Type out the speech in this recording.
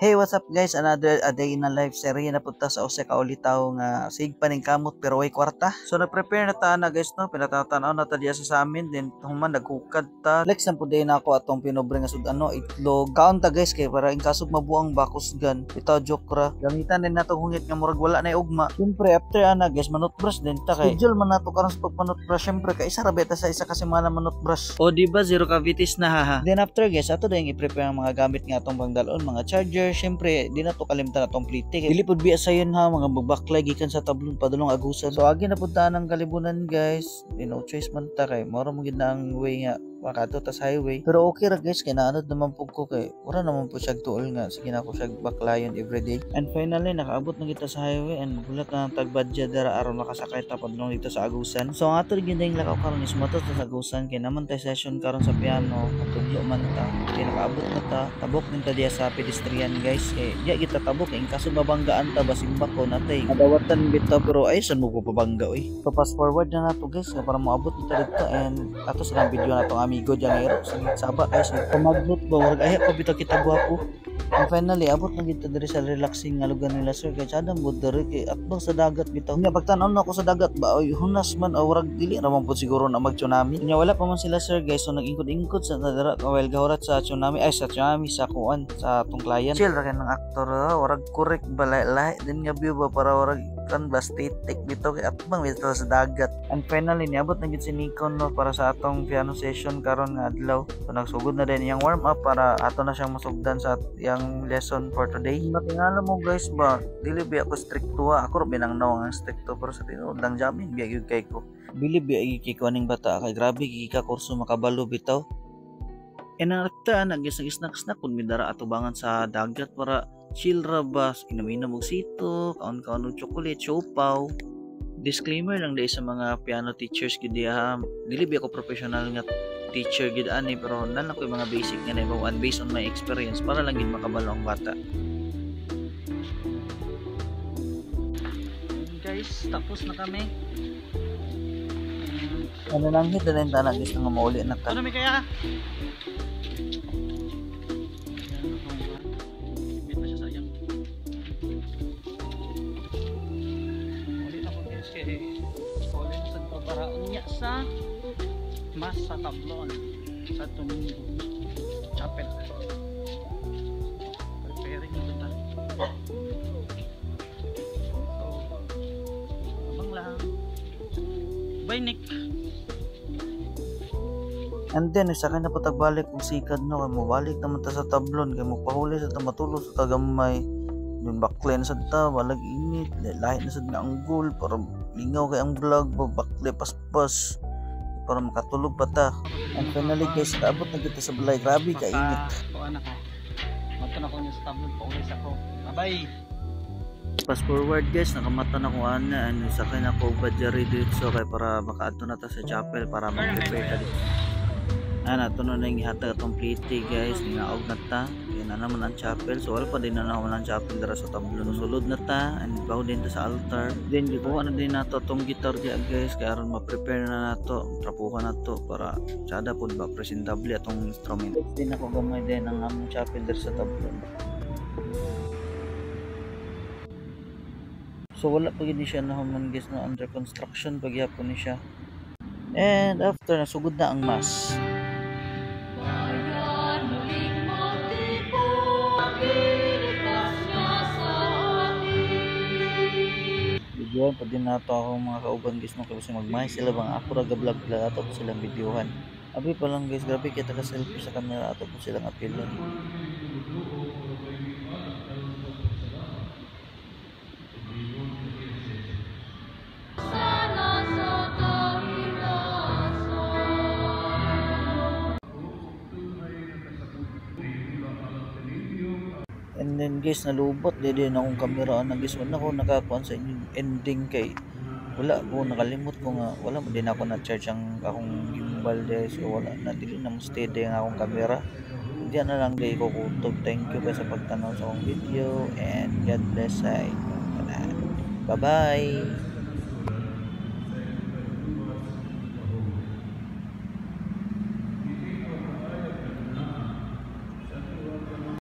Hey, what's up guys? Another a day in a life serye na punta sa ose ka ulitaw nga sig paning kamot pero way kwarta. So nag-prepare na ta na guys no, pinatatan-aw na ta diya sa amin din human naghukad ta. Flex na pud na ako atong pinobre nga sud itlog. Kaon ta guys kay para in kasog mabuang bakusgan. Bitaw joke ra. Gamitan din nato hungit nga murag wala na ugma. Syempre after ana guys manot brush din ta kay. Schedule man nato karon sa pagpanot brush syempre kay isa ra beta sa isa ka semana manot brush. O di ba zero cavities na haha. Then after guys ato dayong i-prepare ang mga gamit nga atong pangdalon, mga charger. Siyempre, di na to kalimtan atong plite. Dili pud biya sayon ha, mga babaklay gikan sa tablon padulong agusan. So agi na pud ta ng kalibunan guys. No choice man ta kay moro mo gid na ang way nga makato ta sa highway. Pero okay ra guys kay naanod naman pug ko kay wala naman po siya tuol nga sige na ako siya baklayon everyday. And finally nakaabot na kita sa highway and bulat na tagbadya dara aron makasakay ta padulong dito sa agusan. So ang ato ginding lakaw karon is moto sa agusan kay naman tay session karon sa piano matudlo man ta. Kay nakaabot na ta tabok din ta diya sa pedestrian guys kay diya kita tabok kay kaso mabanggaan ta basin bako natay adawatan bitaw pero ay san mo pabangga oy. So fast forward na nato guys para maabot kita dito and ato sa video nato amigo dyan ngayon saba guys pamaglot ba warag ay pa bitaw kita guwapo. And finally abot na kita diri sa relaxing nga lugar nila sir kay sadam bud diri kay atbang sa dagat bitaw nya pagtan-aw na ako sa dagat ba oy hunas man o warag dili ra man pud siguro na mag tsunami nya wala pa man sila sir guys so nagingkod-ingkod sa dara while gahurat sa tsunami ay sa tsunami sa kuan sa atong client chill ra kay ng aktor warag correct balay din nga view ba para warag kan bastitik bitaw kay atbang bitaw sa dagat. And finally niabot na gid si Nikon no para sa atong piano session karon nga adlaw. So nagsugod na din yang warm up para ato na siyang masugdan sa yang lesson for today. Matingala mo guys ba dili biya ko stricto ako ra binangnaw ang stricto pero sa tinuod lang jamin biya gyud kay ko. Bilib biya gyud kay ko aning bata kay grabe gika kurso makabalo bitaw. Enakta nagisnak-snack kun midara atubangan sa dagat para chill ra ba inom-inom og sito kaon-kaon og chocolate siopaw. Disclaimer lang dai sa mga piano teachers gid ha dili biya ko professional nga teacher gid ani pero nan ako mga basic nga naibawaan based on my experience para lang gid makabalo ang bata. Guys tapos na kami. Ano lang hit na tanan guys nga mauli na ta. Ano mi kaya? Para unya sa mas sa tablon sa Domingo Chapel preparing ito ta so abang lang bye Nick. And then isa ka na patagbalik kung sikad no kay mobalik naman ta sa tablon kay magpahuli sa matulog sa tagamay yung backline sa ta walag init lahi na sad nga ang goal para lingaw kay ang vlog bakle paspas para makatulog pa ta. And finally guys naabot na kita sa balay grabe ka init kuan ako mata na ko ni sa tablon pa ulis ako bye. Fast forward guys nakamata na ko ana ano sa kay nako badjari dito kay para makaadto na ta sa chapel para mag-prepare ta dito. Nato na nang ihatag atong plite guys ninaog na ta na naman ang chapel so wala pa din na naman ang chapel dara sa tablon sulod na ta and bawo din ta sa altar then gikuha na din nato tong guitar diya guys kaya aron ma-prepare na nato trapuhan nato para sada pud ba presentable atong instrument din ako gamay din ang among chapel dara sa tablon so wala pa gid siya na human guys na under construction pagyapon ni siya and after nasugod na ang mass. Videohan pa din nato akong mga kauban guys no kasi magmay sila bang ako ra ga-vlog la ato po silang videohan. Abi pa lang guys grabe kita ka selfie sa camera ato po silang apilon. And then guys nalubot din akong kamera na guys wala ko nakakuan sa inyong ending kay wala ko nakalimot ko nga wala din ako na charge ang akong gimbal guys so wala na dili na mo steady ang akong kamera diyan na lang day ko kutog. Thank you guys sa pagtanaw sa akong video and God bless sa inyo. Bye bye.